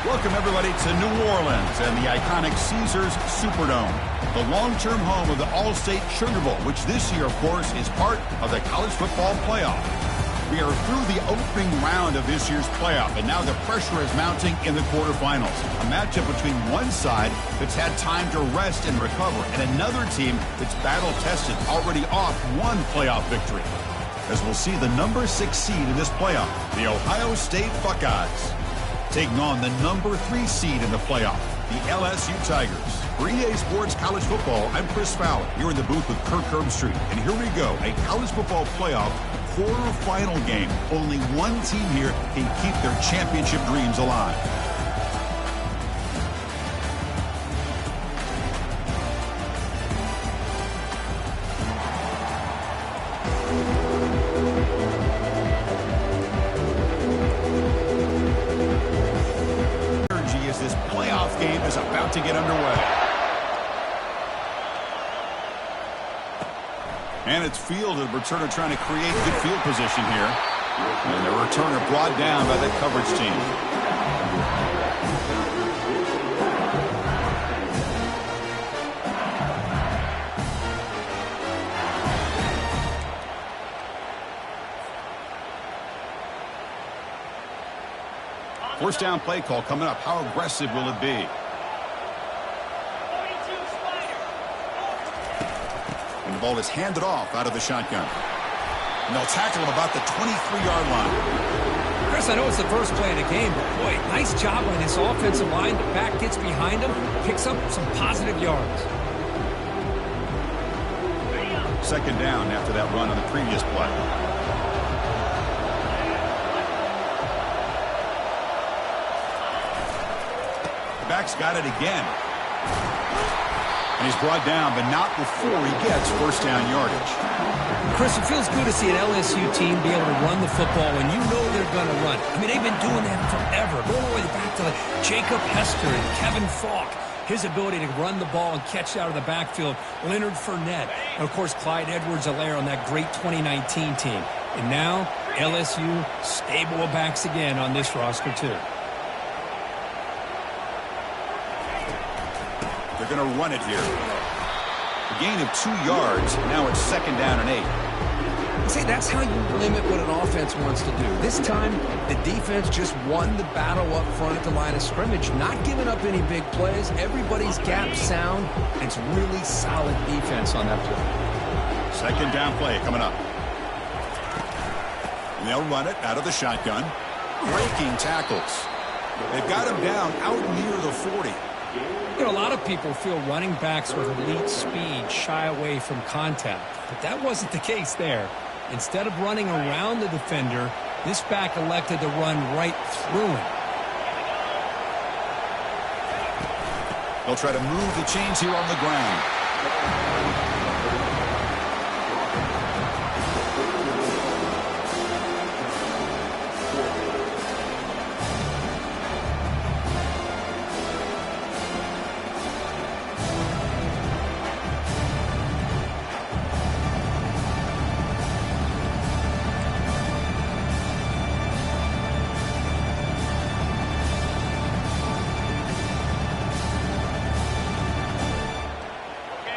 Welcome, everybody, to New Orleans and the iconic Caesars Superdome, the long-term home of the All-State Sugar Bowl, which this year, of course, is part of the college football playoff. We are through the opening round of this year's playoff, and now the pressure is mounting in the quarterfinals. A matchup between one side that's had time to rest and recover, and another team that's battle-tested, already off one playoff victory. As we'll see the number 6 seed in this playoff, the Ohio State Buckeyes, taking on the number 3 seed in the playoff, the LSU Tigers. For EA Sports College Football, I'm Chris Fowler, here in the booth with Kirk Herbstreit. And here we go, a college football playoff quarterfinal game. Only one team here can keep their championship dreams alive. Energy as this playoff game is about to get underway. And it's fielded. Returner trying to create good field position here. And the returner brought down by that coverage team. First down play call coming up. How aggressive will it be? And the ball is handed off out of the shotgun. And they'll tackle him about the 23-yard line. Chris, I know it's the first play of the game, but boy, nice job by this offensive line. The back gets behind him, picks up some positive yards. Second down after that run on the previous play. The back's got it again. And he's brought down, but not before he gets first down yardage. Chris, it feels good to see an LSU team be able to run the football when you know they're going to run. I mean, they've been doing that forever. Going all the way back to like Jacob Hester and Kevin Falk. His ability to run the ball and catch out of the backfield. Leonard Fournette. And, of course, Clyde Edwards-Helaire on that great 2019 team. And now, LSU stable of backs again on this roster, too. They're going to run it here. A gain of 2 yards. Now it's second down and 8. See, that's how you limit what an offense wants to do. This time, the defense just won the battle up front at the line of scrimmage, not giving up any big plays. Everybody's gap sound. It's really solid defense on that play. Second down play coming up. And they'll run it out of the shotgun. Breaking tackles. They've got him down out near the 40. You know, a lot of people feel running backs with elite speed shy away from contact, but that wasn't the case there. Instead of running around the defender, this back elected to run right through him. They'll try to move the chains here on the ground.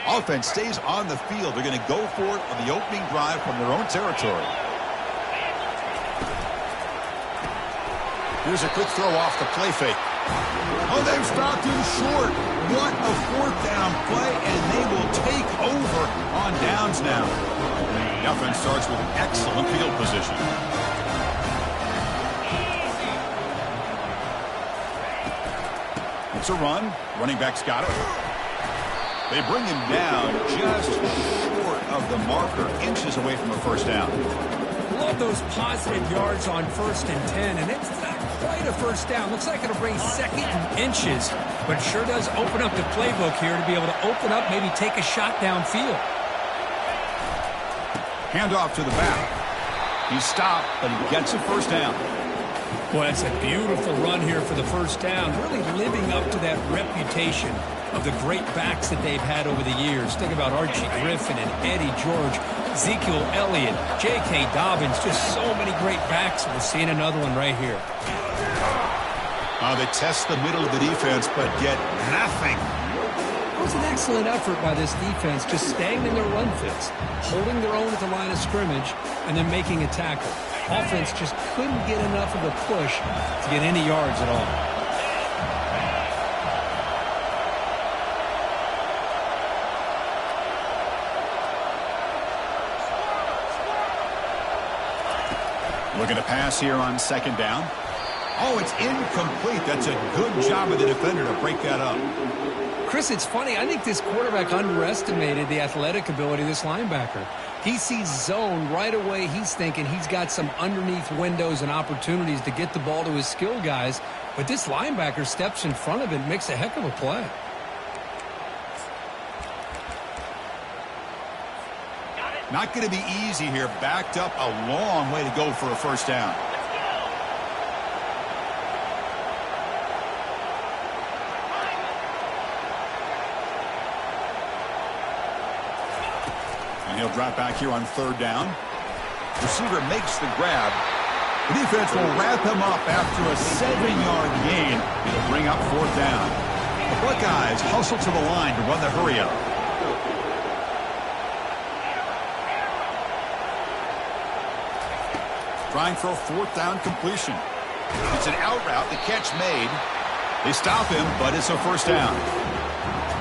Offense stays on the field. They're going to go for it on the opening drive from their own territory. Here's a quick throw off the play fake. Oh, they've stopped him short. What a fourth down play, and they will take over on downs now. The offense starts with excellent field position. It's a run. Running back's got it. They bring him down just short of the marker, inches away from a first down. Love those positive yards on 1st and 10, and it's not quite a first down. Looks like it'll bring second and inches, but it sure does open up the playbook here to be able to open up, maybe take a shot downfield. Handoff to the back. He stopped, but he gets a first down. Well, that's a beautiful run here for the first down, really living up to that reputation of the great backs that they've had over the years. Think about Archie Griffin and Eddie George, Ezekiel Elliott, J.K. Dobbins, just so many great backs. We're seeing another one right here. They test the middle of the defense, but get nothing. It was an excellent effort by this defense, just staying in their run fits, holding their own at the line of scrimmage, and then making a tackle. Offense just couldn't get enough of a push to get any yards at all. Looking to pass here on second down. Oh, it's incomplete. That's a good job of the defender to break that up. Chris, it's funny. I think this quarterback underestimated the athletic ability of this linebacker. He sees zone right away. He's thinking he's got some underneath windows and opportunities to get the ball to his skill guys. But this linebacker steps in front of it and makes a heck of a play. Not going to be easy here. Backed up a long way to go for a first down. And he'll drop back here on third down. Receiver makes the grab. The defense will wrap him up after a 7-yard gain. It'll bring up fourth down. The Buckeyes hustle to the line to run the hurry up. Trying for a fourth down completion. It's an out route. The catch made. They stop him, but it's a first down.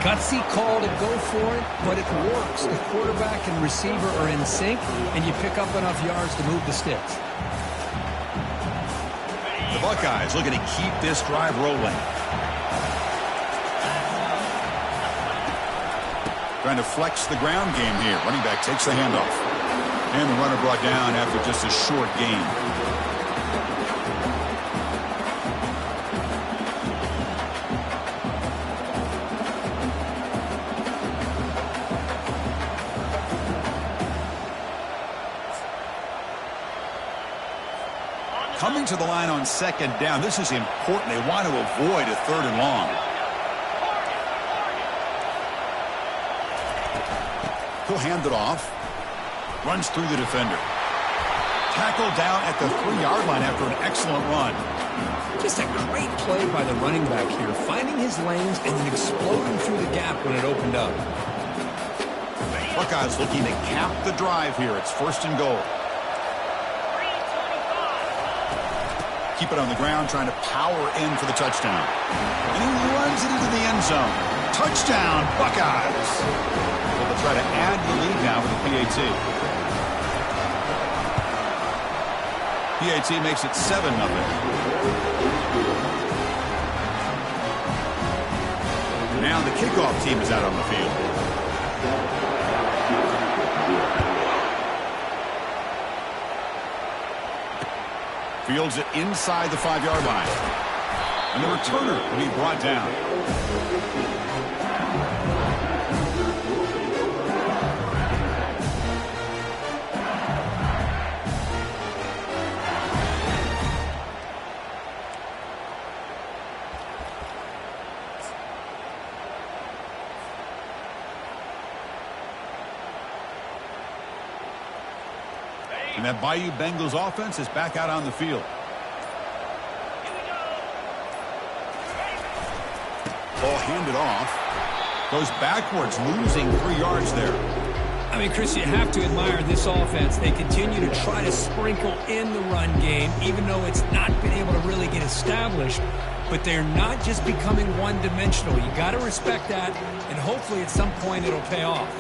Gutsy call to go for it, but it works. The quarterback and receiver are in sync, and you pick up enough yards to move the sticks. The Buckeyes looking to keep this drive rolling. Trying to flex the ground game here. Running back takes the handoff. And the runner brought down after just a short gain. Coming to the line on second down. This is important. They want to avoid a third and long. He'll hand it off. Runs through the defender. Tackled down at the 3-yard line after an excellent run. Just a great play by the running back here, finding his lanes and then exploding through the gap when it opened up. Buckeyes looking to cap the drive here. It's first and goal. Keep it on the ground, trying to power in for the touchdown. And he runs it into the end zone. Touchdown, Buckeyes. They'll try to add the lead now with the PAT. PAT makes it 7-0. Now the kickoff team is out on the field. Fields it inside the 5-yard line. And the returner will be brought down. And that Bayou Bengals offense is back out on the field. Ball handed off. Goes backwards, losing 3 yards there. I mean, Chris, you have to admire this offense. They continue to try to sprinkle in the run game, even though it's not been able to really get established. But they're not just becoming one-dimensional. You got to respect that, and hopefully at some point it'll pay off.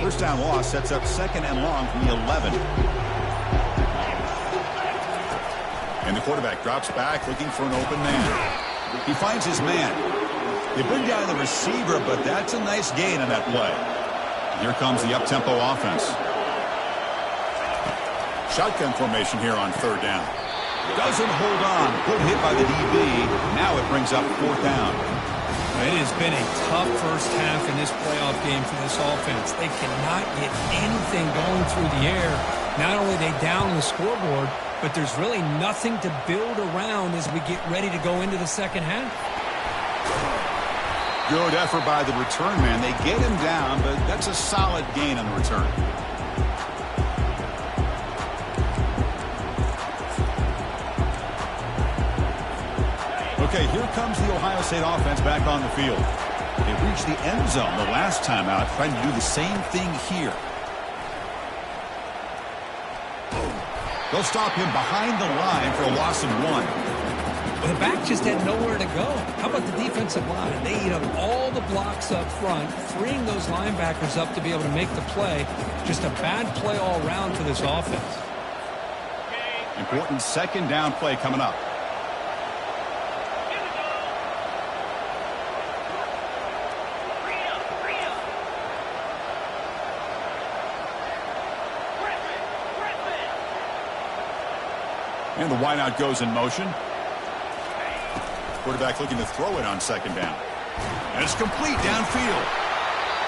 First down loss sets up second and long from the 11. And the quarterback drops back looking for an open man. He finds his man. They bring down the receiver, but that's a nice gain on that play. Here comes the up-tempo offense. Shotgun formation here on third down. Doesn't hold on. Good hit by the DB. Now it brings up fourth down. It has been a tough first half in this playoff game for this offense. They cannot get anything going through the air, Not only are they down on the scoreboard, but there's really nothing to build around as we get ready to go into the second half. Good effort by the return man. They get him down, but that's a solid gain on the return. Okay, here comes the Ohio State offense back on the field. They reached the end zone the last time out, trying to do the same thing here. They'll stop him behind the line for a loss of 1. Well, the back just had nowhere to go. How about the defensive line? They eat up all the blocks up front, freeing those linebackers up to be able to make the play. Just a bad play all around for this offense. Important second down play coming up. And the wideout goes in motion. Quarterback looking to throw it on second down. And it's complete downfield.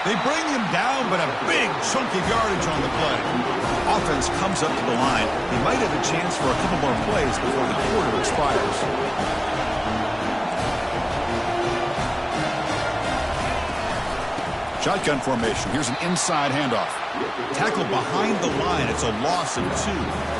They bring him down, but a big chunk of yardage on the play. Offense comes up to the line. They might have a chance for a couple more plays before the quarter expires. Shotgun formation. Here's an inside handoff. Tackle behind the line. It's a loss of 2.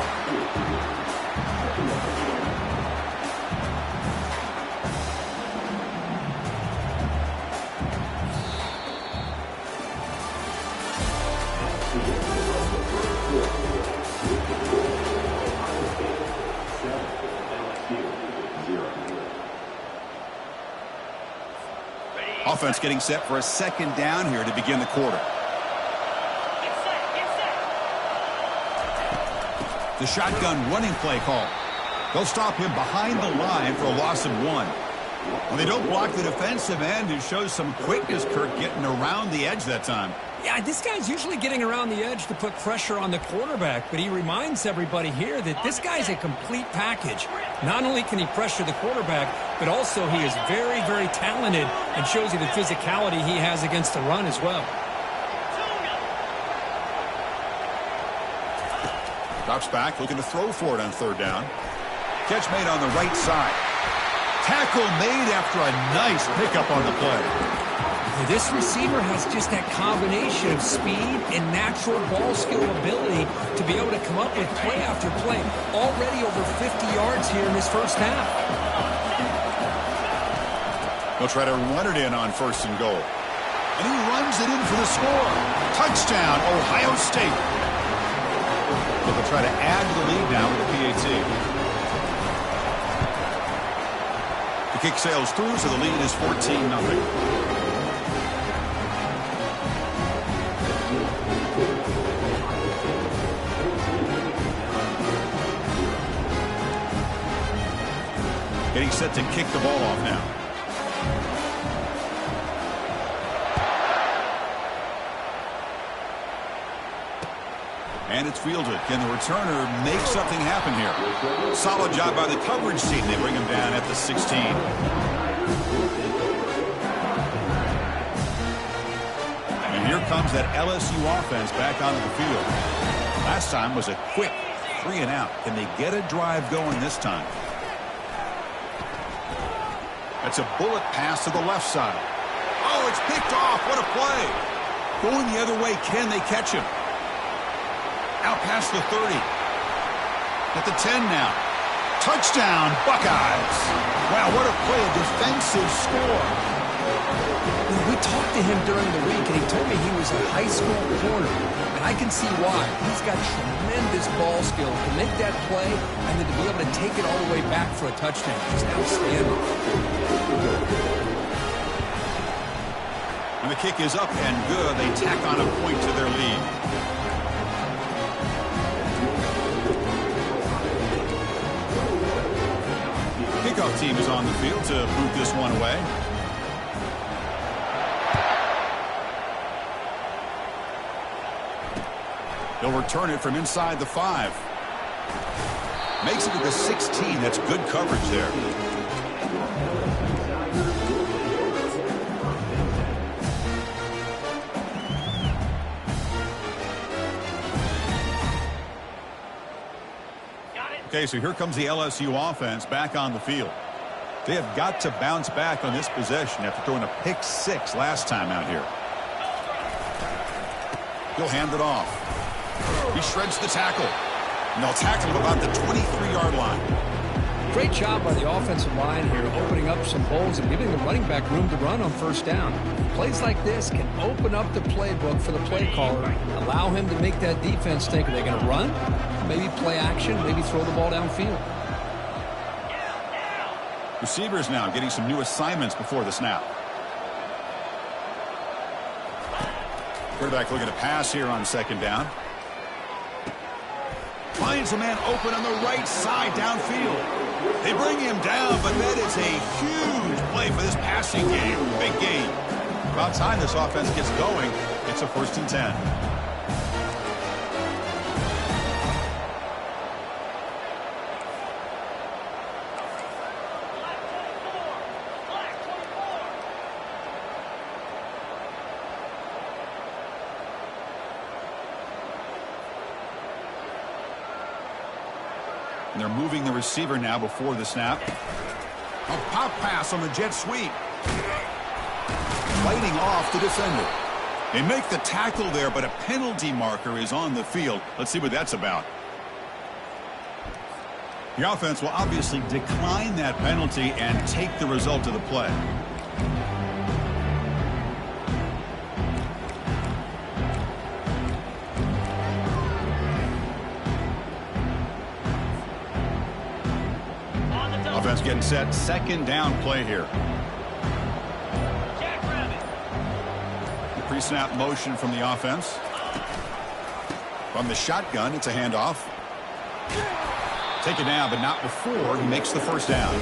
Offense getting set for a second down here to begin the quarter. The shotgun running play call. They'll stop him behind the line for a loss of 1. When they don't block the defensive end, it shows some quickness, Kirk, getting around the edge that time. Yeah, this guy's usually getting around the edge to put pressure on the quarterback, but he reminds everybody here that this guy's a complete package. Not only can he pressure the quarterback, but also he is very, very talented and shows you the physicality he has against the run as well. Drops back, looking to throw for it on third down. Catch made on the right side. Tackle made after a nice pickup on the play. This receiver has just that combination of speed and natural ball skill ability to be able to come up with play after play. Already over 50 yards here in this first half. They'll try to run it in on first and goal. And he runs it in for the score. Touchdown, Ohio State. So they'll try to add to the lead now with the PAT. The kick sails through, so the lead is 14-0. Getting set to kick the ball off now. And it's fielded. Can the returner make something happen here? Solid job by the coverage team. They bring him down at the 16. And here comes that LSU offense back onto the field. Last time was a quick 3-and-out. Can they get a drive going this time? That's a bullet pass to the left side. Oh, it's picked off. What a play. Going the other way. Can they catch him? Out past the 30. At the 10 now. Touchdown, Buckeyes. Wow, what a play. A defensive score. We talked to him during the week, and he told me he was a high school corner. And I can see why. He's got tremendous ball skills to make that play and then to be able to take it all the way back for a touchdown. Just outstanding. And the kick is up and good. They tack on a point to their lead. Kickoff team is on the field to boot this one away. He'll return it from inside the 5. Makes it to the 16. That's good coverage there. Okay, so here comes the LSU offense back on the field. They have got to bounce back on this possession after throwing a pick 6 last time out here. He'll hand it off. He shreds the tackle. And they'll tackle him about the 23-yard line. Great job by the offensive line here, opening up some holes and giving the running back room to run on first down. Plays like this can open up the playbook for the play caller, allow him to make that defense think, are they going to run? Maybe play action, maybe throw the ball downfield. Receivers now getting some new assignments before the snap. Quarterback looking to pass here on second down. Finds a man open on the right side downfield. They bring him down, but that is a huge play for this passing game. Big game. About time this offense gets going. It's a 1st and 10. And they're moving the receiver now before the snap. A pop pass on the jet sweep. Fighting off the defender. They make the tackle there, but a penalty marker is on the field. Let's see what that's about. The offense will obviously decline that penalty and take the result of the play. Offense getting set. Second down play here. The pre-snap motion from the offense. From the shotgun, it's a handoff. Take it down, but not before he makes the first down.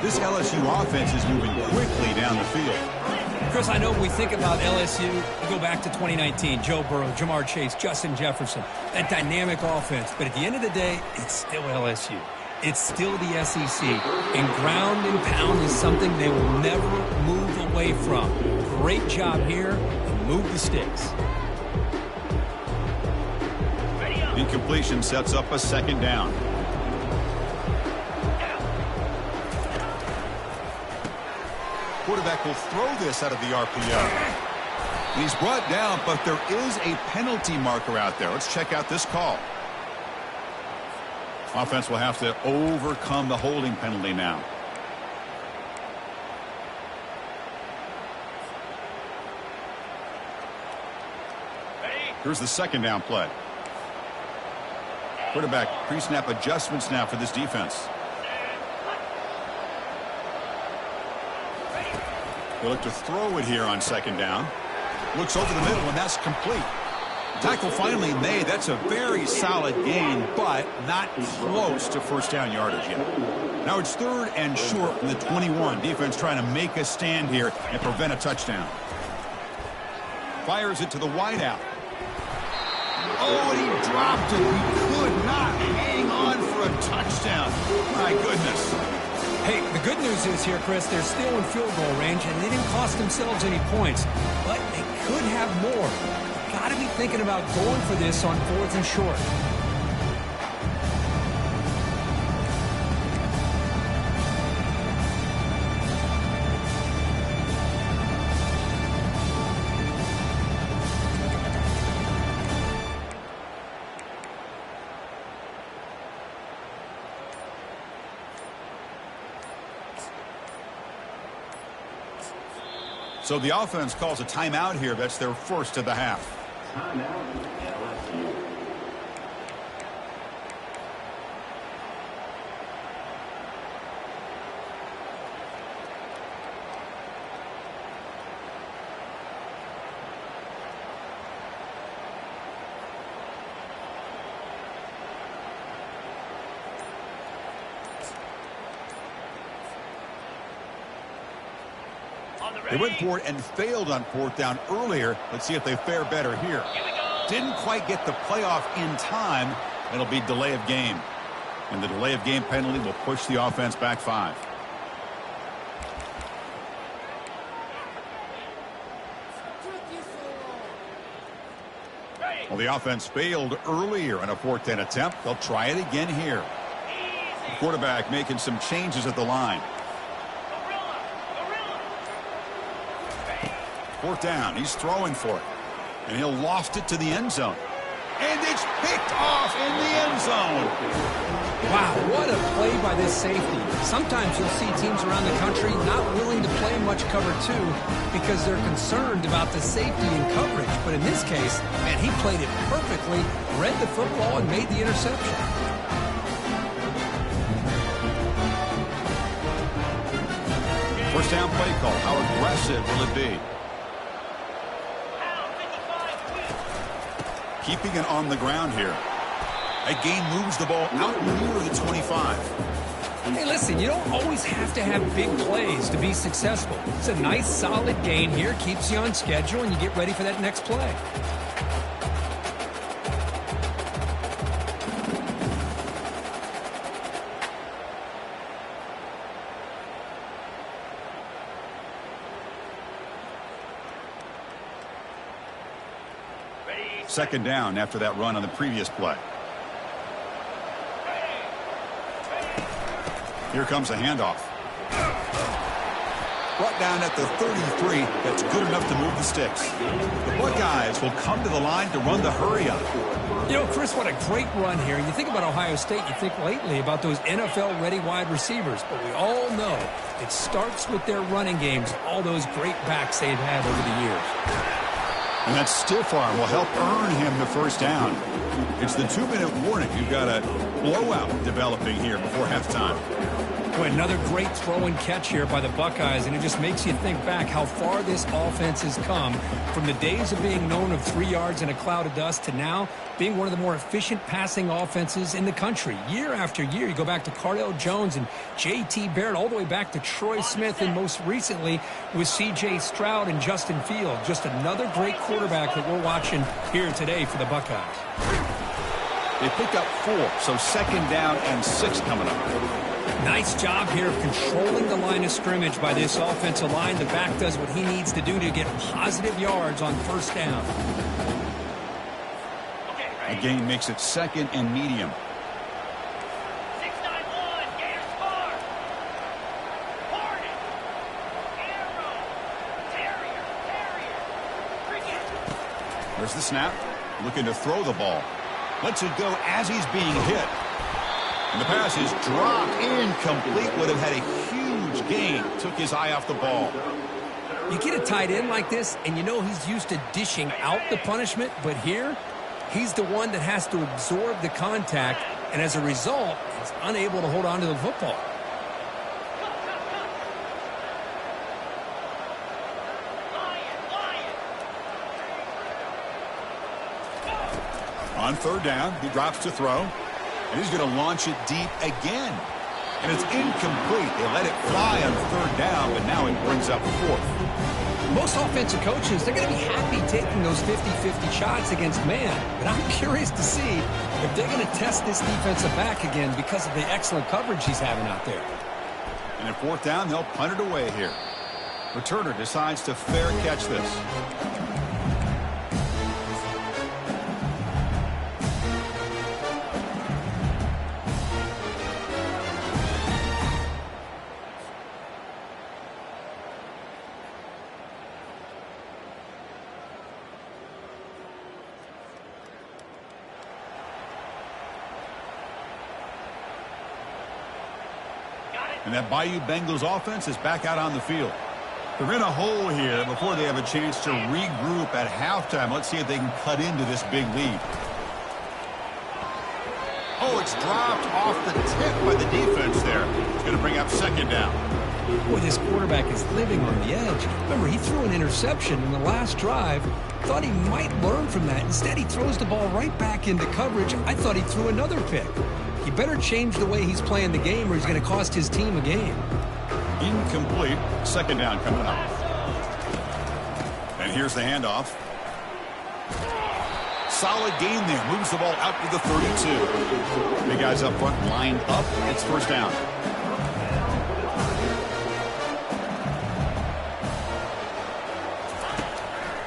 This LSU offense is moving quickly down the field. Chris, I know when we think about LSU, we go back to 2019, Joe Burrow, Jamar Chase, Justin Jefferson, that dynamic offense. But at the end of the day, it's still LSU. It's still the SEC, and ground and pound is something they will never move away from. Great job here, and move the sticks. Incompletion sets up a second down. Quarterback will throw this out of the RPO. And he's brought down, but there is a penalty marker out there. Let's check out this call. Offense will have to overcome the holding penalty now. Here's the second down play. Quarterback pre-snap adjustments now for this defense. They look to throw it here on second down. Looks over the middle, and that's complete. Tackle finally made. That's a very solid gain, but not close to first down yardage yet. Now it's 3rd and short from the 21. Defense trying to make a stand here and prevent a touchdown. Fires it to the wideout. Oh, and he dropped it. He could not hang on for a touchdown. My goodness. Hey, the good news is here, Chris, they're still in field goal range, and they didn't cost themselves any points, but they could have more. Got to be thinking about going for this on 4th and short. So the offense calls a timeout here. That's their first of the half. They went for it and failed on 4th down earlier. Let's see if they fare better here. Didn't quite get the playoff in time. It'll be delay of game. And the delay of game penalty will push the offense back 5. Well, the offense failed earlier on a 4th down attempt. They'll try it again here. Quarterback making some changes at the line. Fourth down. He's throwing for it. And he'll loft it to the end zone. And it's picked off in the end zone. Wow, what a play by this safety. Sometimes you'll see teams around the country not willing to play much cover two because they're concerned about the safety and coverage. But in this case, man, he played it perfectly, read the football, and made the interception. First down play call. How aggressive will it be? Keeping it on the ground here. A gain moves the ball out near the 25. Hey, listen, you don't always have to have big plays to be successful. It's a nice, solid gain here. Keeps you on schedule, and you get ready for that next play. Second down after that run on the previous play. Here comes a handoff. Brought down at the 33. That's good enough to move the sticks. The Buckeyes will come to the line to run the hurry up. You know, Chris, what a great run here. You think about Ohio State, you think lately about those NFL-ready wide receivers. But we all know it starts with their running games, all those great backs they've had over the years. And that stiff arm will help earn him the first down. It's the 2-minute warning. You've got a blowout developing here before halftime. Boy, another great throw and catch here by the Buckeyes, and it just makes you think back how far this offense has come from the days of being known of 3 yards in a cloud of dust to now being one of the more efficient passing offenses in the country. Year after year, you go back to Cardell Jones and J.T. Barrett, all the way back to Troy Smith, and most recently with C.J. Stroud and Justin Fields. Just another great quarterback that we're watching here today for the Buckeyes. They picked up 4, so second down and 6 coming up. Nice job here of controlling the line of scrimmage by this offensive line. The back does what he needs to do to get positive yards on first down. A gain makes it second and medium. 6-9-1, Gators score. Hornet, Arrow, Terrier, Cricket. There's the snap. Looking to throw the ball. Lets it go as he's being hit. And the pass is dropped incomplete. Would have had a huge gain. Took his eye off the ball. You get a tight end like this, and you know he's used to dishing out the punishment, but here, he's the one that has to absorb the contact, and as a result, he's unable to hold on to the football. On third down, he drops to throw. And he's going to launch it deep again. And it's incomplete. They let it fly on third down, but now it brings up fourth. Most offensive coaches, they're going to be happy taking those 50-50 shots against man. But I'm curious to see if they're going to test this defensive back again because of the excellent coverage he's having out there. And at fourth down, they'll punt it away here. Returner decides to fair catch this. And that Bayou Bengals offense is back out on the field. They're in a hole here before they have a chance to regroup at halftime. Let's see if they can cut into this big lead. Oh, it's dropped off the tip by the defense there. It's going to bring up second down. Boy, this quarterback is living on the edge. Remember, he threw an interception in the last drive. Thought he might learn from that. Instead, he throws the ball right back into coverage. I thought he threw another pick. He better change the way he's playing the game or he's going to cost his team a game. Incomplete. Second down coming up. And here's the handoff. Solid gain there. Moves the ball out to the 32. Big guys up front lined up. It's first down.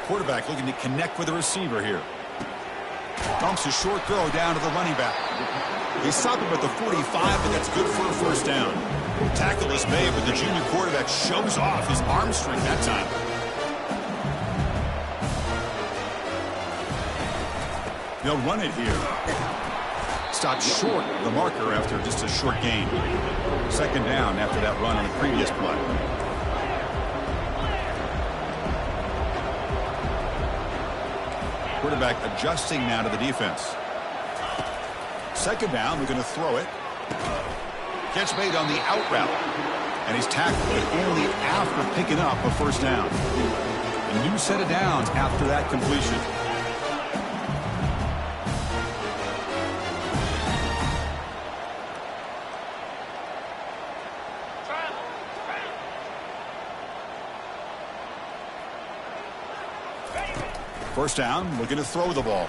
Quarterback looking to connect with the receiver here. Dumps a short throw down to the running back. They stop him at the 45, and that's good for a first down. Tackle is made, but the junior quarterback shows off his arm strength that time. They'll run it here. Stopped short of the marker after just a short gain. Second down after that run on the previous play. Quarterback adjusting now to the defense. Second down, we're going to throw it. Catch made on the out route. And he's tackled only after picking up a first down. A new set of downs after that completion. First down, we're going to throw the ball.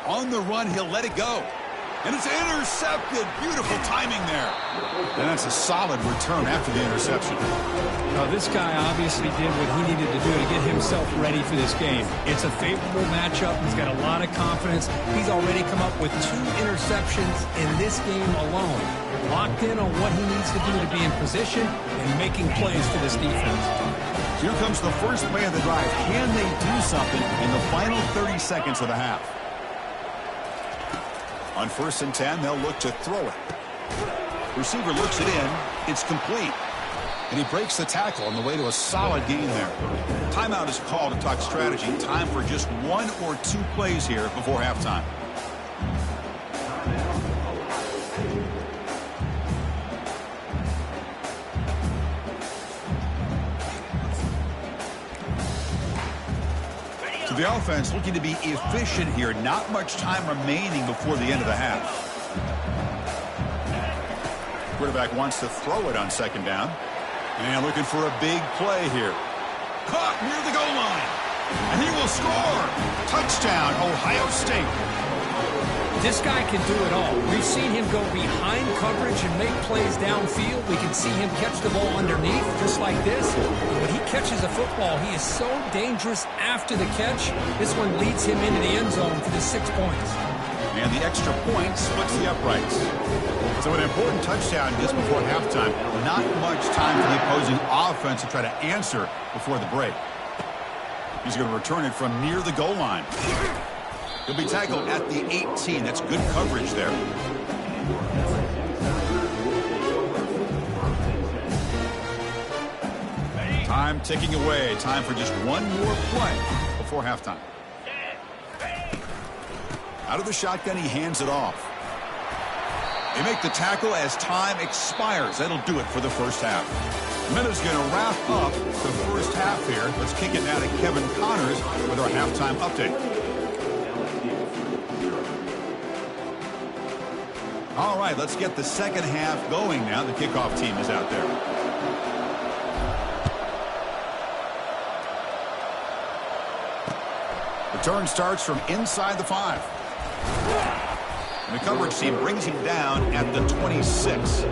On the run, he'll let it go. And it's intercepted. Beautiful timing there. And that's a solid return after the interception. Now, this guy obviously did what he needed to do to get himself ready for this game. It's a favorable matchup. He's got a lot of confidence. He's already come up with 2 interceptions in this game alone. Locked in on what he needs to do to be in position and making plays for this defense. Here comes the first play of the drive. Can they do something in the final 30 seconds of the half? On 1st and 10, they'll look to throw it. Receiver looks it in. It's complete. And he breaks the tackle on the way to a solid gain there. Timeout is called to talk strategy. Time for just 1 or 2 plays here before halftime. So the offense looking to be efficient here. Not much time remaining before the end of the half. Quarterback wants to throw it on second down. And looking for a big play here. Caught near the goal line. And he will score. Touchdown, Ohio State. This guy can do it all. We've seen him go behind coverage and make plays downfield. We can see him catch the ball underneath, just like this. When he catches a football, he is so dangerous after the catch. This one leads him into the end zone for the 6 points. And the extra point splits the uprights. So an important touchdown just before halftime. Not much time for the opposing offense to try to answer before the break. He's going to return it from near the goal line. He'll be tackled at the 18. That's good coverage there. Time ticking away. Time for just one more play before halftime. Out of the shotgun, he hands it off. They make the tackle as time expires. That'll do it for the first half. Minutes going to wrap up the first half here. Let's kick it now to Kevin Connors with our halftime update. All right, let's get the second half going now. The kickoff team is out there. Return starts from inside the 5. And the coverage team brings him down at the 26.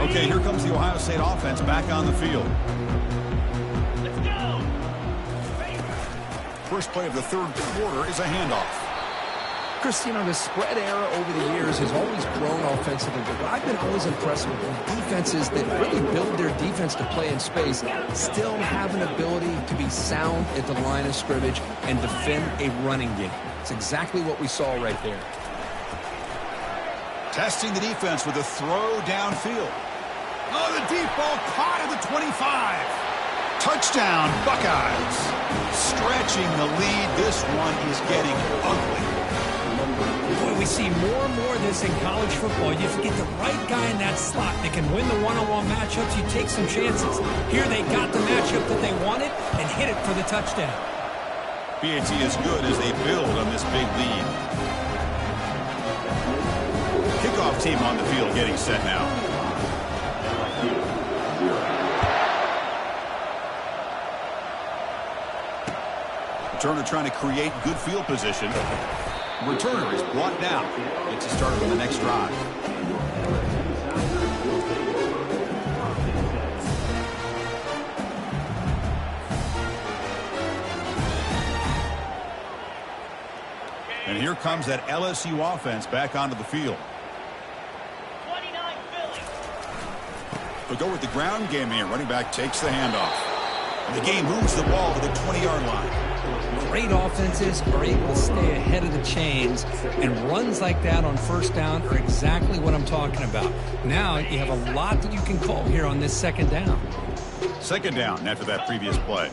Okay, here comes the Ohio State offense back on the field. Let's go. First play of the third quarter is a handoff. Chris, you know, the spread era over the years has always grown offensively, but what I've been always impressed with defenses that really build their defense to play in space still have an ability to be sound at the line of scrimmage and defend a running game. It's exactly what we saw right there. Testing the defense with a throw downfield. Oh, the deep ball caught at the 25. Touchdown, Buckeyes. Stretching the lead. This one is getting ugly. Boy, we see more and more of this in college football. You have to get the right guy in that slot that can win the one-on-one matchups. You take some chances. Here they got the matchup that they wanted and hit it for the touchdown. PAT is good as they build on this big lead. Kickoff team on the field getting set now. Returner trying to create good field position. Returner is brought down. Gets us started on the next drive. here comes that LSU offense back onto the field. 29 Philly. They'll go with the ground game here. Running back takes the handoff. And the game moves the ball to the 20-yard line. Great offenses are able to stay ahead of the chains, and runs like that on first down are exactly what I'm talking about. Now you have a lot that you can call here on this second down. Second down after that previous play.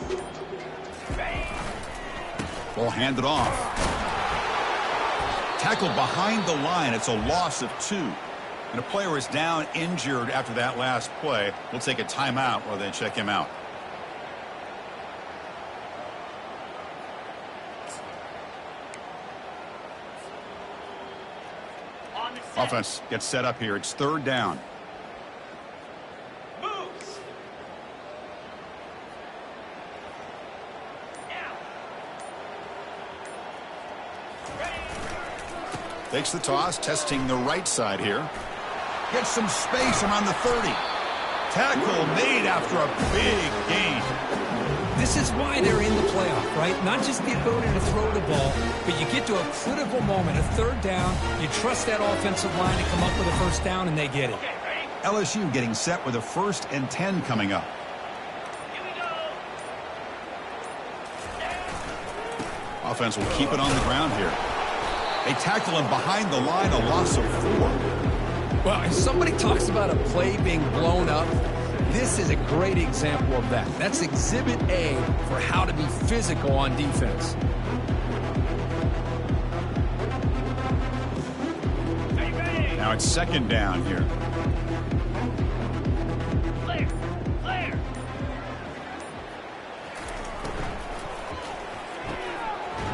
Ball handed off. Tackled behind the line. It's a loss of 2. And a player is down injured after that last play. We'll take a timeout while they check him out. Offense gets set up here. It's third down. Moves. Now. Ready. Takes the toss, testing the right side here. Gets some space around the 30. Tackle made after a big gain. This is why they're in the playoff, right? Not just the ability to throw the ball, but you get to a critical moment, a third down, you trust that offensive line to come up with a first down, and they get it. Okay, ready? LSU getting set with a 1st and 10 coming up. Here we go. Offense will keep it on the ground here. They tackle him behind the line, a loss of 4. Well, if somebody talks about a play being blown up, this is a great example of that. That's Exhibit A for how to be physical on defense. Ready. Now it's second down here. Clear. Clear.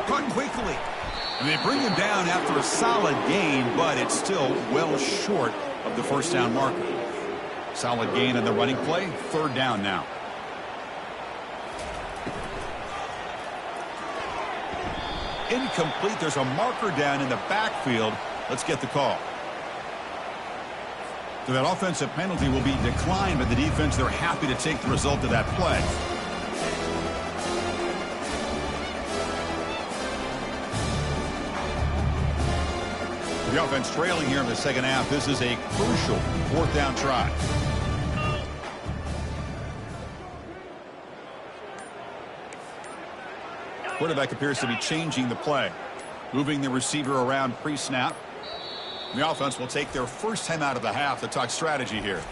Cut quickly. And they bring him down after a solid gain, but it's still well short of the first down marker. Solid gain in the running play. Third down now. Incomplete. There's a marker down in the backfield. Let's get the call. So that offensive penalty will be declined by the defense. They're happy to take the result of that play. The offense trailing here in the second half. This is a crucial 4th down try. Quarterback appears to be changing the play. Moving the receiver around pre-snap. The offense will take their first time out of the half to talk strategy here.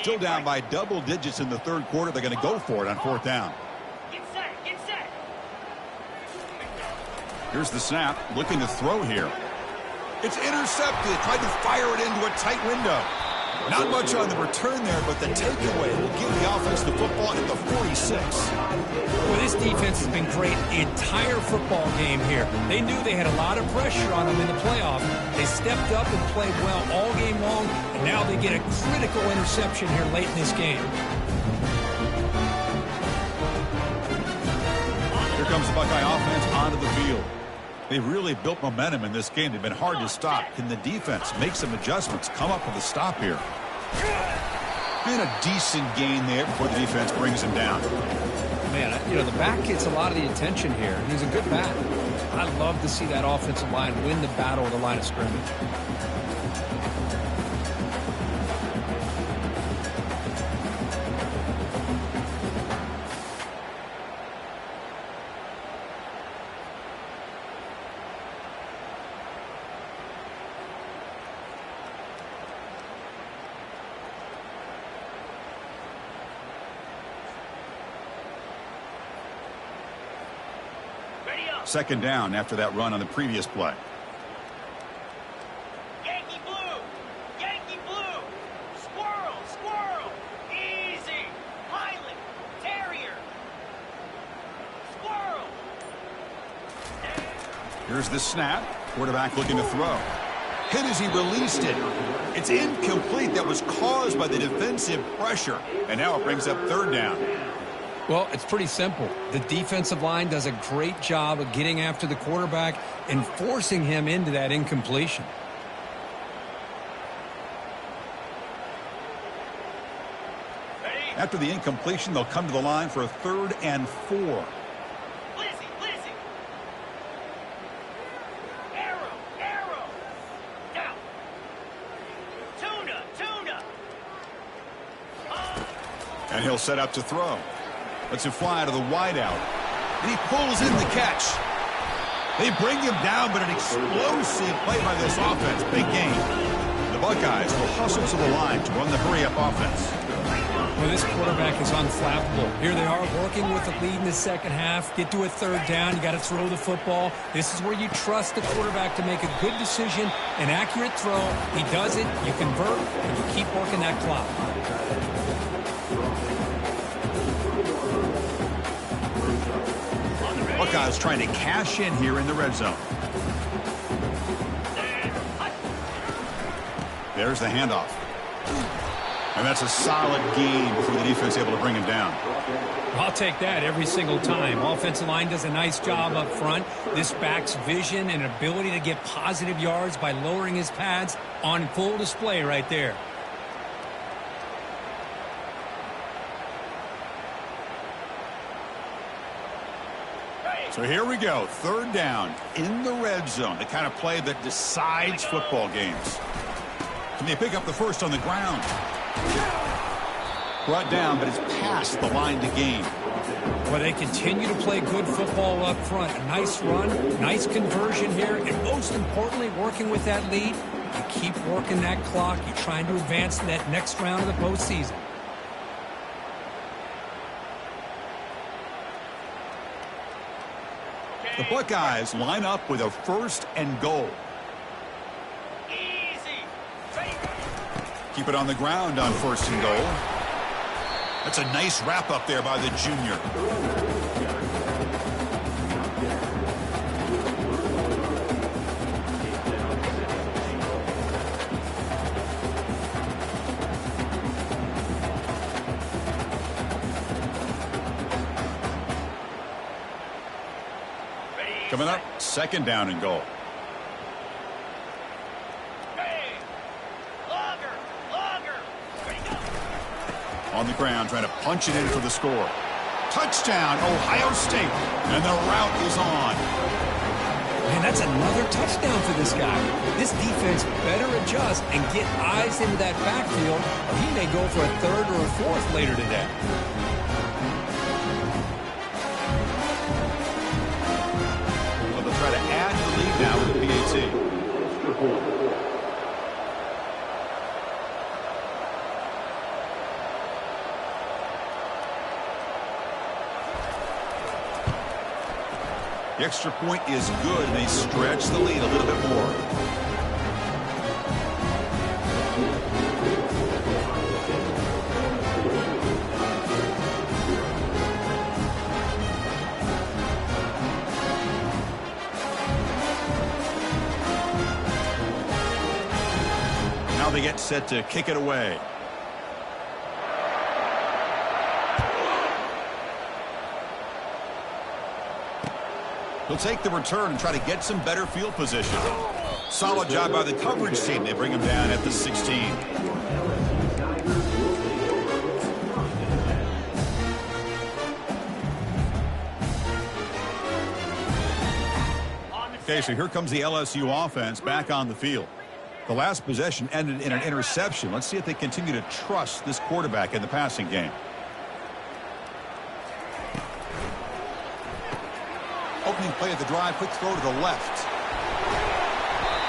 Still down by double digits in the third quarter. They're going to go for it on 4th down. Get set. Get set. Here's the snap. Looking to throw here. It's intercepted. Tried to fire it into a tight window. Not much on the return there, but the takeaway will give the offense the football at the 46. Well, this defense has been great the entire football game here. They knew they had a lot of pressure on them in the playoff. They stepped up and played well all game long, and now they get a critical interception here late in this game. Here comes the Buckeye offense onto the field. They've really built momentum in this game. They've been hard to stop. Can the defense make some adjustments, come up with a stop here? And a decent gain there before the defense brings him down. Man, you know, the back gets a lot of the attention here, and he's a good back. I love to see that offensive line win the battle of the line of scrimmage. Second down after that run on the previous play. Yankee blue. Yankee blue. Squirrel. Squirrel. Easy. Highland. Terrier. Squirrel. Here's the snap. Quarterback looking to throw. Hit as he released it. It's incomplete. That was caused by the defensive pressure. And now it brings up third down. Well, it's pretty simple. The defensive line does a great job of getting after the quarterback and forcing him into that incompletion. After the incompletion, they'll come to the line for a 3rd and 4. Lizzie. Arrow. Down. Tuna. And he'll set up to throw. Lets him fly to the wideout. And he pulls in the catch. They bring him down, but an explosive play by this offense. Big gain. The Buckeyes will hustle to the line to run the hurry-up offense. Well, this quarterback is unflappable. Here they are working with the lead in the second half. Get to a 3rd down. You got to throw the football. This is where you trust the quarterback to make a good decision, an accurate throw. He does it. You convert, and you keep working that clock. Buckeyes trying to cash in here in the red zone. There's the handoff. And that's a solid gain before the defense able to bring him down. I'll take that every single time. Offensive line does a nice job up front. This back's vision and ability to get positive yards by lowering his pads on full display right there. So here we go. 3rd down in the red zone. The kind of play that decides football games. Can they pick up the first on the ground? Brought down, but it's past the line to gain. Well, they continue to play good football up front. A nice run, nice conversion here, and most importantly, working with that lead, you keep working that clock. You're trying to advance to that next round of the postseason. The Buckeyes line up with a 1st and goal. Easy. Keep it on the ground on 1st and goal. That's a nice wrap up there by the junior. Coming up, 2nd down and goal. On the ground, trying to punch it in for the score. Touchdown, Ohio State. And the route is on. Man, that's another touchdown for this guy. This defense better adjust and get eyes into that backfield, or he may go for a 3rd or a 4th later today. So they'll try to add the lead now with the PAT. The extra point is good, and they stretch the lead a little bit more. Now they get set to kick it away. He'll take the return and try to get some better field position. Solid job by the coverage team. They bring him down at the 16. Okay, so here comes the LSU offense back on the field. The last possession ended in an interception. Let's see if they continue to trust this quarterback in the passing game. Opening play of the drive, quick throw to the left.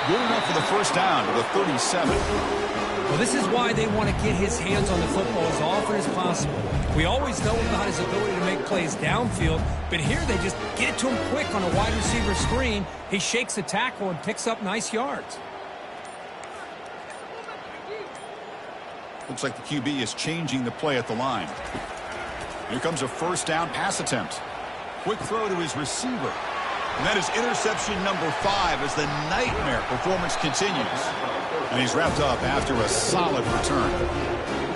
Good enough for the 1st down to the 37. Well, this is why they want to get his hands on the football as often as possible. We always know about his ability to make plays downfield, but here they just get it to him quick on a wide receiver screen. He shakes the tackle and picks up nice yards. Looks like the QB is changing the play at the line. Here comes a 1st down pass attempt. Quick throw to his receiver. And that is interception number 5 as the nightmare performance continues. And he's wrapped up after a solid return.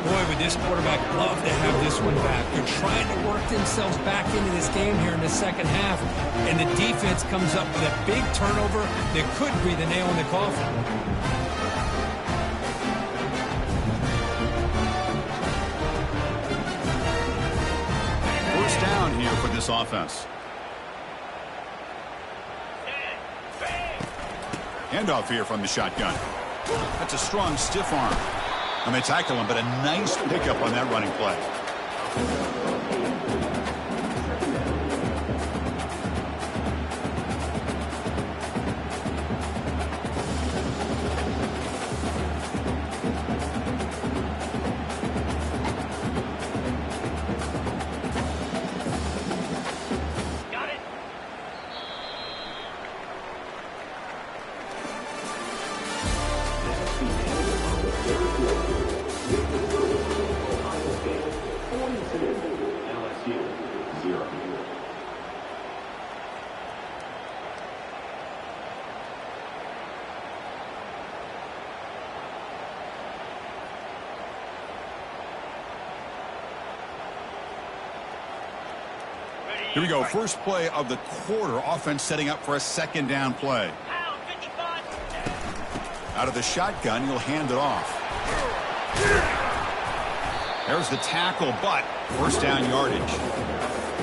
Boy, would this quarterback love to have this one back. They're trying to work themselves back into this game here in the second half. And the defense comes up with a big turnover that could be the nail in the coffin. down here for this offense. Handoff here from the shotgun. That's a strong stiff arm. And they tackle him, but a nice pickup on that running play. Here we go. First play of the quarter. Offense setting up for a second down play. Out of the shotgun, he'll hand it off. There's the tackle, but first down yardage.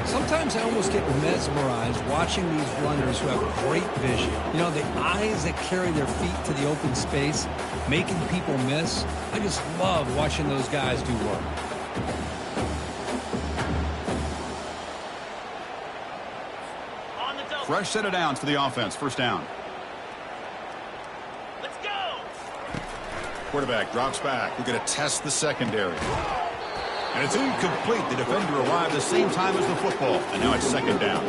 Sometimes I almost get mesmerized watching these runners who have great vision. You know, the eyes that carry their feet to the open space, making people miss. I just love watching those guys do work. Fresh set of downs for the offense. First down. Let's go. Quarterback drops back. We're going to test the secondary. And it's incomplete. The defender arrived at the same time as the football. And now it's second down.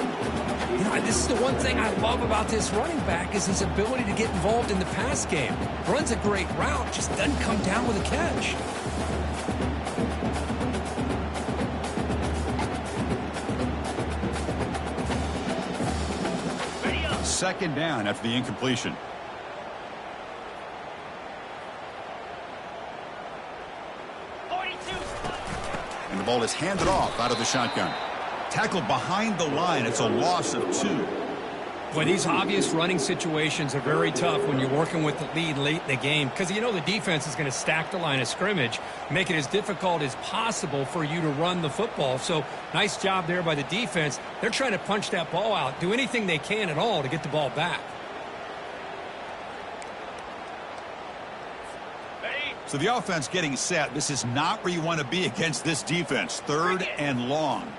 You know, this is the one thing I love about this running back is his ability to get involved in the pass game. Runs a great route, just doesn't come down with a catch. Second down after the incompletion. And the ball is handed off out of the shotgun. Tackled behind the line. It's a loss of 2. Boy, these obvious running situations are very tough when you're working with the lead late in the game because you know the defense is going to stack the line of scrimmage, make it as difficult as possible for you to run the football. So nice job there by the defense. They're trying to punch that ball out, do anything they can at all to get the ball back. So the offense getting set. This is not where you want to be against this defense. Third and long.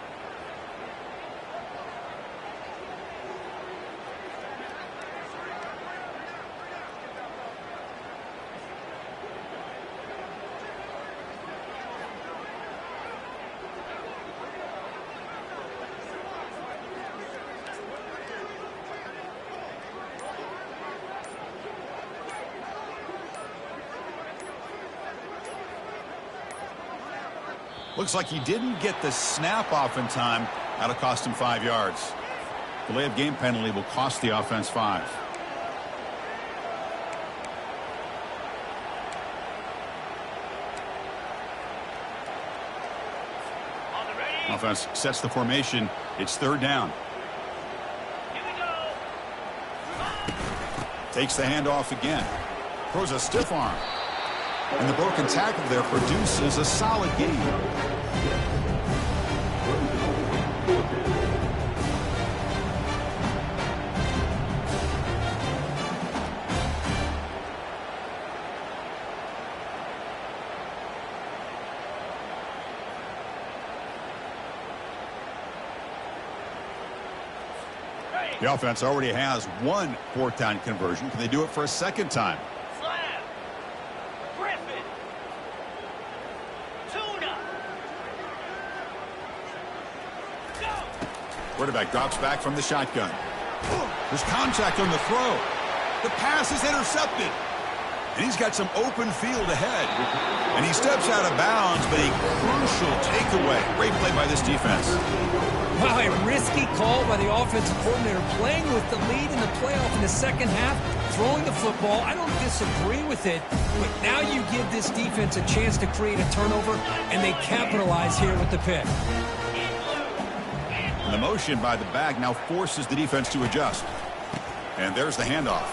Looks like he didn't get the snap off in time. That'll cost him 5 yards. Delay of game penalty will cost the offense 5. Offense sets the formation. It's third down. Here we go. Takes the handoff again. Throws a stiff arm. And the broken tackle there produces a solid gain. The offense already has 1 fourth down conversion. Can they do it for a second time? Quarterback drops back from the shotgun. There's contact on the throw. The pass is intercepted. And he's got some open field ahead. And he steps out of bounds, but a crucial takeaway. Great play by this defense. Wow, a risky call by the offensive coordinator, playing with the lead in the playoff in the second half, throwing the football. I don't disagree with it, but now you give this defense a chance to create a turnover, and they capitalize here with the pick. And the motion by the back now forces the defense to adjust. And there's the handoff.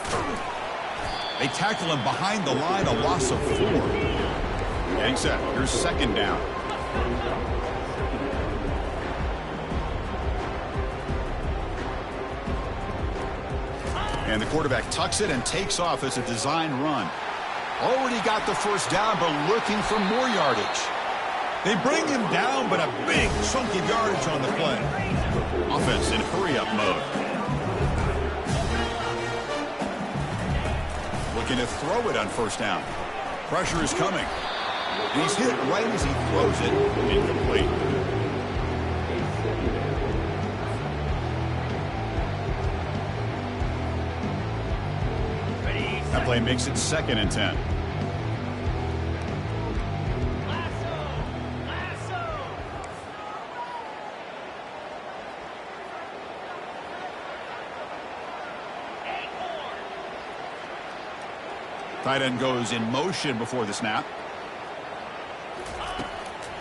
They tackle him behind the line, a loss of 4. Getting set. Here's second down. And the quarterback tucks it and takes off as a design run. Already got the first down, but looking for more yardage. They bring him down, but a big chunk of yardage on the play. Offense in hurry-up mode. Looking to throw it on first down. Pressure is coming. And he's hit right as he throws it. Incomplete. That play makes it 2nd and 10. Tight end goes in motion before the snap.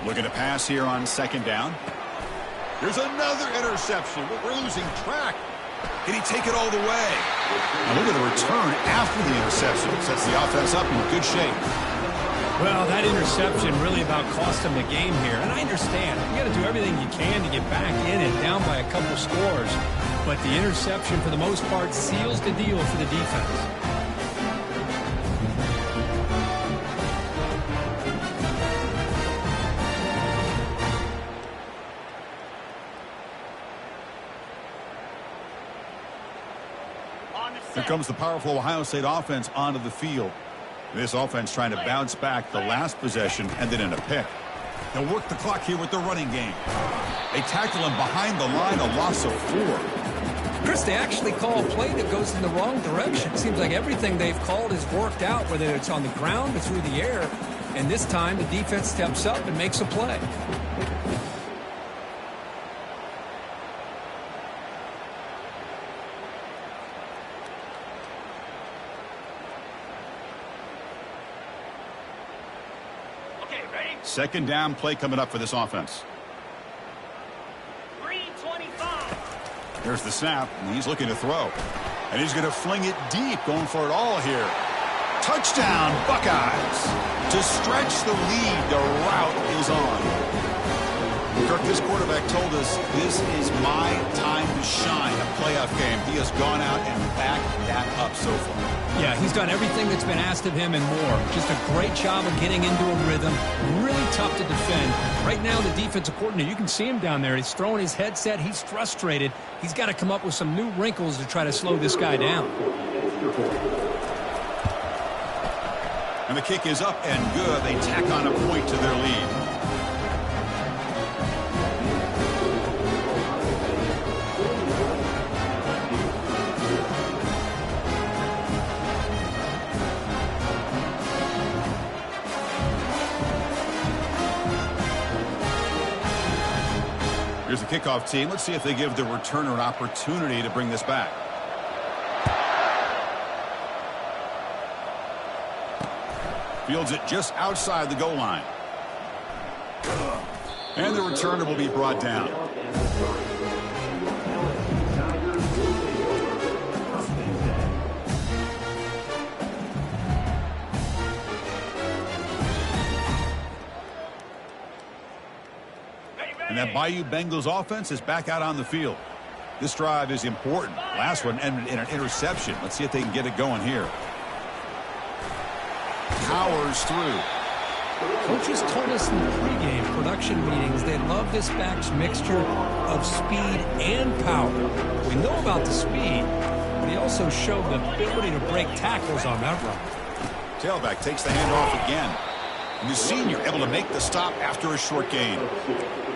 Looking to pass here on 2nd down. There's another interception. We're losing track. Can he take it all the way? Now look at the return after the interception. Sets the offense up in good shape. Well, that interception really about cost him the game here. And I understand. You got to do everything you can to get back in and down by a couple scores. But the interception, for the most part, seals the deal for the defense. Here comes the powerful Ohio State offense onto the field. This offense trying to bounce back the last possession and then in a pick. They'll work the clock here with the running game. They tackle him behind the line, a loss of 4. Chris, they actually call a play that goes in the wrong direction. Seems like everything they've called has worked out, whether it's on the ground or through the air. And this time the defense steps up and makes a play. Second down play coming up for this offense. Ncaa25. There's the snap, and he's looking to throw. And he's going to fling it deep, going for it all here. Touchdown, Buckeyes. To stretch the lead, the route is on. Kirk, this quarterback told us this is my time to shine, a playoff game. He has gone out and backed that up so far. Yeah, he's done everything that's been asked of him and more. Just a great job of getting into a rhythm. Really tough to defend. Right now, the defensive coordinator, you can see him down there. He's throwing his headset. He's frustrated. He's got to come up with some new wrinkles to try to slow this guy down. And the kick is up and good. They tack on a point to their lead. Here's the kickoff team. Let's see if they give the returner an opportunity to bring this back. Fields it just outside the goal line. And the returner will be brought down. And that Bayou Bengals offense is back out on the field. This drive is important. Last one ended in an interception. Let's see if they can get it going here. Powers through. Coaches told us in the pregame production meetings they love this back's mixture of speed and power. We know about the speed, but he also showed the ability to break tackles on that run. Tailback takes the handoff again. And the senior able to make the stop after a short gain.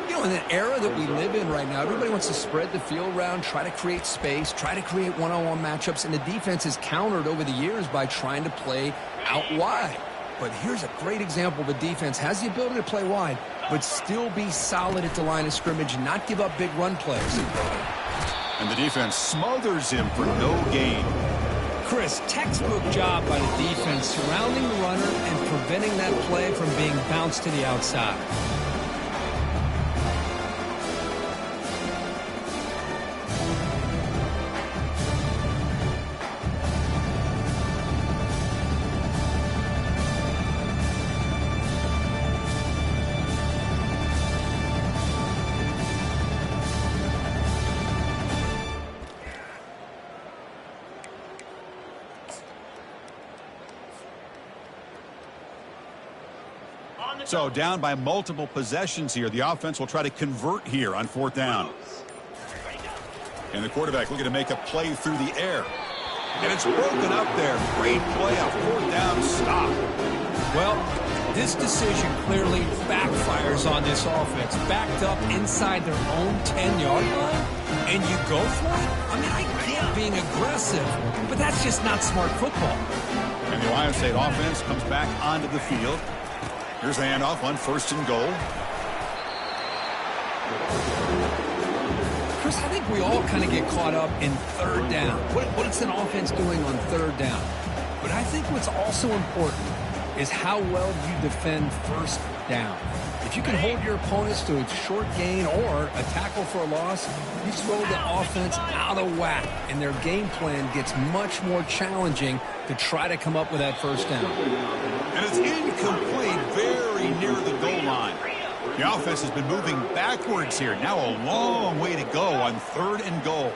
You know, in an era that we live in right now, everybody wants to spread the field around, try to create space, try to create one-on-one matchups, and the defense is countered over the years by trying to play out wide. But here's a great example of a defense has the ability to play wide, but still be solid at the line of scrimmage and not give up big run plays. And the defense smothers him for no gain. Chris, textbook job by the defense surrounding the runner and preventing that play from being bounced to the outside. So down by multiple possessions here. The offense will try to convert here on 4th down. And the quarterback looking to make a play through the air. And it's broken up there. Great play on 4th down stop. Well, this decision clearly backfires on this offense. Backed up inside their own 10-yard line, and you go for it? I mean, I get being aggressive, but that's just not smart football. And the Ohio State offense comes back onto the field. Here's the handoff on 1st and goal. Chris, I think we all kind of get caught up in 3rd down. What's an offense doing on 3rd down? But I think what's also important is how well you defend 1st down. If you can hold your opponents to a short gain or a tackle for a loss, you throw the offense out of whack, and their game plan gets much more challenging to try to come up with that 1st down. And it's incomplete, very near the goal line. The offense has been moving backwards here. Now a long way to go on 3rd and goal.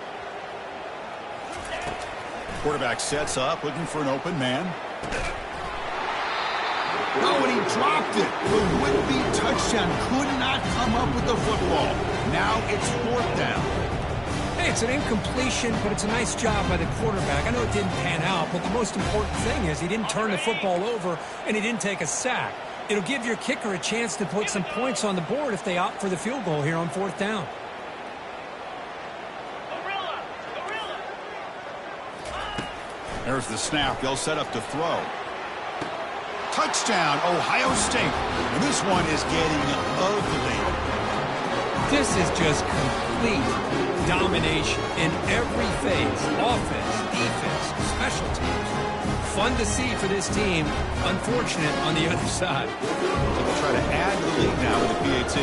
Quarterback sets up, looking for an open man. Oh, and he dropped it. The would-be touchdown could not come up with the football. Now it's 4th down. Hey, it's an incompletion, but it's a nice job by the quarterback. I know it didn't pan out, but the most important thing is he didn't turn the football over and he didn't take a sack. It'll give your kicker a chance to put some points on the board if they opt for the field goal here on 4th down. There's the snap. They'll set up to throw. Touchdown, Ohio State. And this one is getting ugly. This is just complete domination in every phase. Offense, defense, special teams. Fun to see for this team. Unfortunate on the other side. They'll try to add the lead now with the PAT.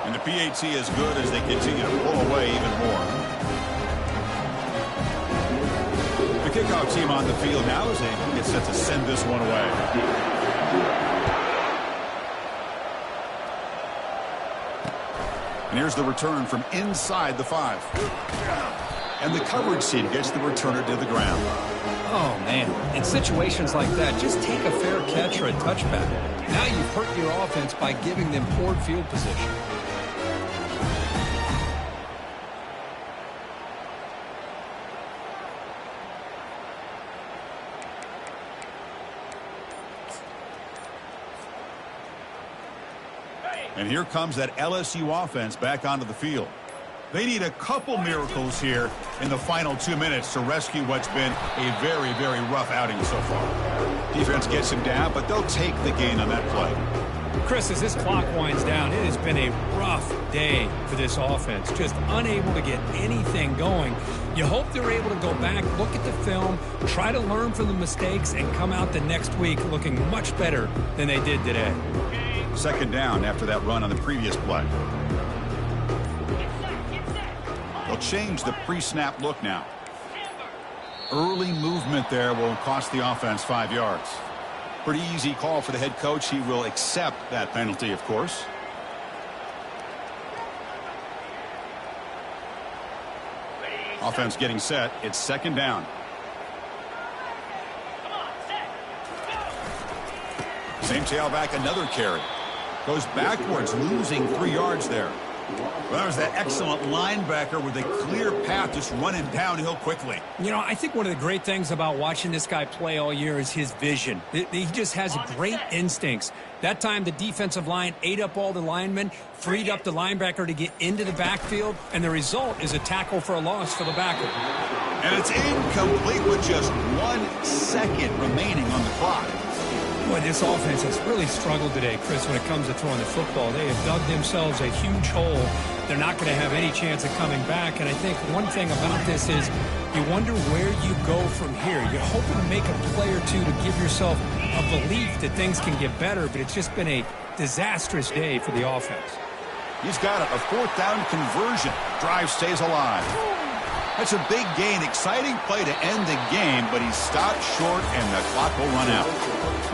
And the PAT is good as they continue to pull away even more. The kickoff team on the field now as they get set to send this one away. And here's the return from inside the 5. And the coverage team gets the returner to the ground. Oh, man. In situations like that, just take a fair catch or a touchback. Now you've hurt your offense by giving them poor field position. And here comes that LSU offense back onto the field. They need a couple miracles here in the final 2 minutes to rescue what's been a very, very rough outing so far. Defense gets him down, but they'll take the gain on that play. Chris, as this clock winds down, it has been a rough day for this offense. Just unable to get anything going. You hope they're able to go back, look at the film, try to learn from the mistakes, and come out the next week looking much better than they did today. 2nd down after that run on the previous play. They'll change the pre-snap look now. Early movement there will cost the offense 5 yards. Pretty easy call for the head coach. He will accept that penalty, of course. Offense getting set. It's 2nd down. Same tailback, another carry. Goes backwards, losing 3 yards there. Well, there's that excellent linebacker with a clear path just running downhill quickly. You know, I think one of the great things about watching this guy play all year is his vision. He just has great instincts. That time, the defensive line ate up all the linemen, freed up the linebacker to get into the backfield, and the result is a tackle for a loss for the backer. And it's incomplete with just 1 second remaining on the clock. Boy, this offense has really struggled today, Chris, when it comes to throwing the football. They have dug themselves a huge hole. They're not going to have any chance of coming back. And I think one thing about this is you wonder where you go from here. You're hoping to make a play or two to give yourself a belief that things can get better, but it's just been a disastrous day for the offense. He's got a 4th down conversion. Drive stays alive. That's a big gain. Exciting play to end the game, but he's stopped short, and the clock will run out.